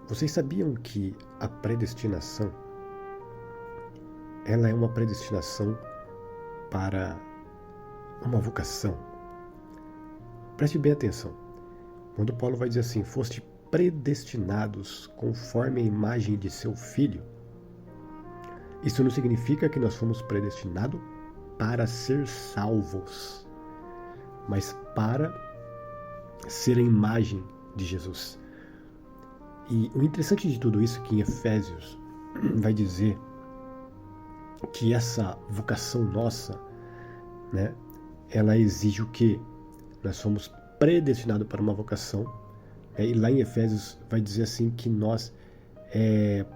Vocês sabiam que a predestinação, ela é uma predestinação para uma vocação? Preste bem atenção. Quando Paulo vai dizer assim, foste predestinados conforme a imagem de seu filho, isso não significa que nós fomos predestinados para ser salvos, mas para ser a imagem de Jesus. E o interessante de tudo isso é que em Efésios vai dizer que essa vocação nossa, né, ela exige o quê? Nós somos predestinados para uma vocação, e lá em Efésios vai dizer assim que nós,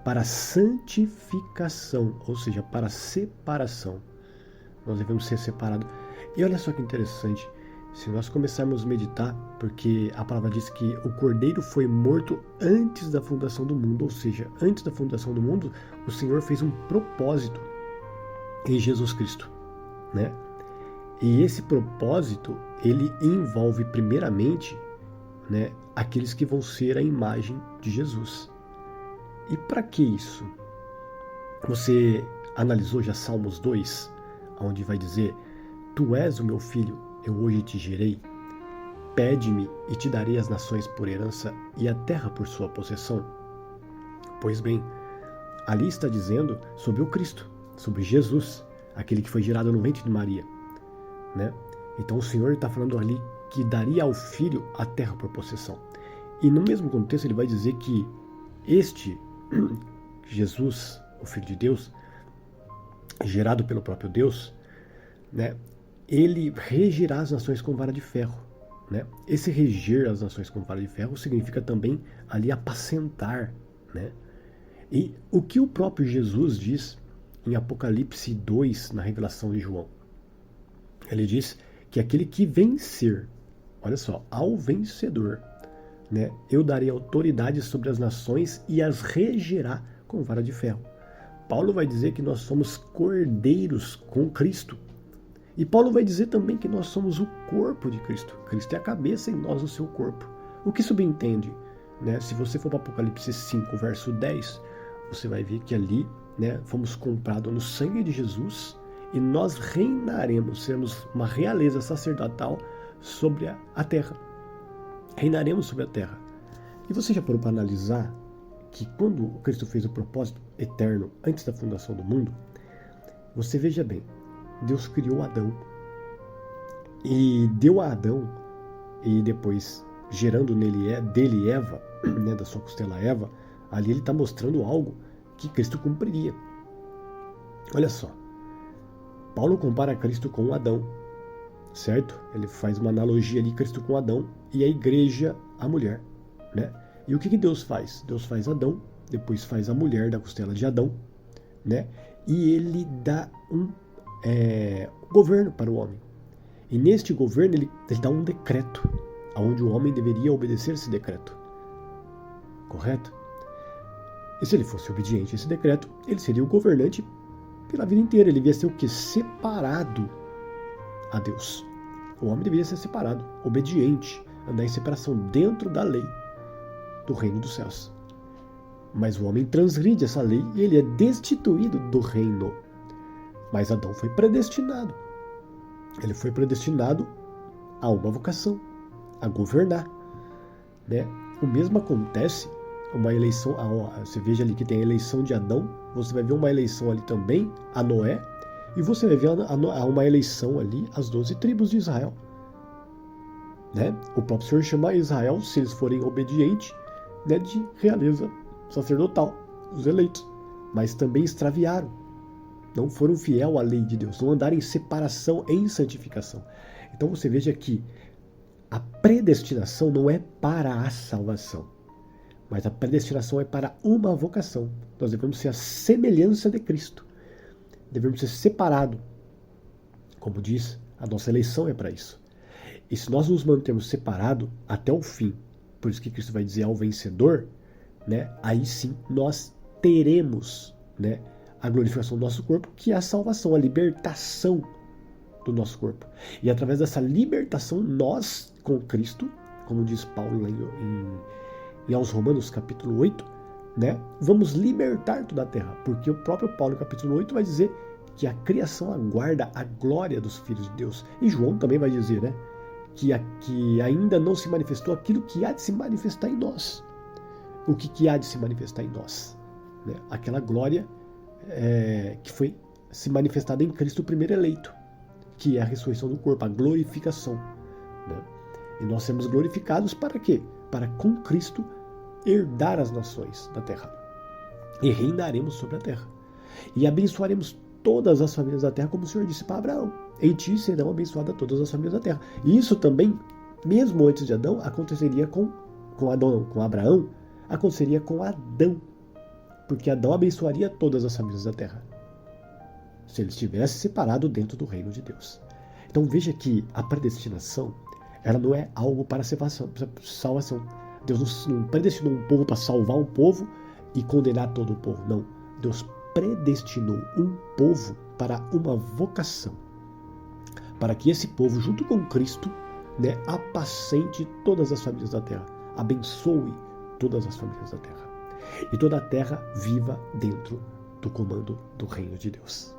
para santificação, ou seja, para separação, nós devemos ser separados. E olha só que interessante, se nós começarmos a meditar, porque a palavra diz que o Cordeiro foi morto antes da fundação do mundo, ou seja, antes da fundação do mundo, o Senhor fez um propósito em Jesus Cristo, né? E esse propósito, ele envolve primeiramente, né, aqueles que vão ser a imagem de Jesus. E para que isso? Você analisou já Salmos 2, onde vai dizer: Tu és o meu filho, eu hoje te gerei. Pede-me e te darei as nações por herança e a terra por sua possessão. Pois bem, ali está dizendo sobre o Cristo, sobre Jesus, aquele que foi gerado no ventre de Maria, né? Então o Senhor está falando ali que daria ao filho a terra por possessão. E no mesmo contexto ele vai dizer que este Jesus, o Filho de Deus, gerado pelo próprio Deus, né, ele regerá as nações com vara de ferro, né? Esse reger as nações com vara de ferro significa também ali apacentar, né? E o que o próprio Jesus diz em Apocalipse 2, na revelação de João? Ele diz que aquele que vencer, olha só, ao vencedor, né, eu darei autoridade sobre as nações e as regerá com vara de ferro. Paulo vai dizer que nós somos cordeiros com Cristo. E Paulo vai dizer também que nós somos o corpo de Cristo. Cristo é a cabeça e nós o seu corpo. O que subentende? Né? Se você for para Apocalipse 5, verso 10, você vai ver que ali, né, fomos comprados no sangue de Jesus e nós reinaremos, seremos uma realeza sacerdotal sobre a terra. Reinaremos sobre a terra. E você já parou para analisar que quando Cristo fez o propósito eterno antes da fundação do mundo, você veja bem, Deus criou Adão e deu a Adão, e depois gerando dele Eva, né, da sua costela Eva, ali ele está mostrando algo que Cristo cumpriria. Olha só, Paulo compara Cristo com Adão, certo? Ele faz uma analogia ali, Cristo com Adão e a igreja a mulher, né? E o que Deus faz? Deus faz Adão, depois faz a mulher da costela de Adão, né? E ele dá um governo para o homem. E neste governo ele dá um decreto, onde o homem deveria obedecer esse decreto. Correto? E se ele fosse obediente a esse decreto, ele seria o governante pela vida inteira. Ele devia ser o quê? Separado a Deus. O homem deveria ser separado, obediente, andar em separação dentro da lei do reino dos céus. Mas o homem transgride essa lei e ele é destituído do reino. Mas Adão foi predestinado. Ele foi predestinado a uma vocação, a governar, né? O mesmo acontece, uma eleição, você veja ali que tem a eleição de Adão, você vai ver uma eleição ali também a Noé, e você vai ver uma eleição ali às 12 tribos de Israel, né? O próprio Senhor chama Israel, se eles forem obedientes, né, de realeza sacerdotal, os eleitos, mas também extraviaram. Não foram fiel à lei de Deus, não andaram em separação, em santificação. Então você veja que a predestinação não é para a salvação, mas a predestinação é para uma vocação. Nós devemos ser a semelhança de Cristo. Devemos ser separados. Como diz, a nossa eleição é para isso. E se nós nos mantermos separados até o fim, por isso que Cristo vai dizer ao vencedor, né, aí sim nós teremos, né, a glorificação do nosso corpo, que é a salvação, a libertação do nosso corpo. E através dessa libertação, nós, com Cristo, como diz Paulo lá em aos Romanos capítulo 8, né? Vamos libertar toda a terra, porque o próprio Paulo, capítulo 8, vai dizer que a criação aguarda a glória dos filhos de Deus. E João também vai dizer, né? Que ainda não se manifestou aquilo que há de se manifestar em nós. O que há de se manifestar em nós? Né? Aquela glória que foi se manifestada em Cristo, o primeiro eleito, que é a ressurreição do corpo, a glorificação. Né? E nós seremos glorificados para quê? Para com Cristo herdar as nações da terra. E reinaremos sobre a terra. E abençoaremos todas as famílias da terra, como o Senhor disse para Abraão. Em ti serão abençoadas todas as famílias da terra. E isso também, mesmo antes de Adão, aconteceria com Abraão, aconteceria com Adão. Porque Adão abençoaria todas as famílias da terra, se ele estivesse separado dentro do reino de Deus. Então veja que a predestinação, ela não é algo para salvação. Deus não predestinou um povo para salvar um povo e condenar todo o povo. Não. Deus predestinou um povo para uma vocação. Para que esse povo, junto com Cristo, né, apacente todas as famílias da terra. Abençoe todas as famílias da terra. E toda a terra viva dentro do comando do reino de Deus.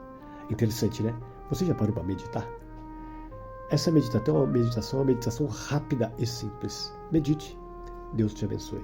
Interessante, né? Você já parou para meditar? Essa meditação é uma meditação rápida e simples. Medite. Deus te abençoe.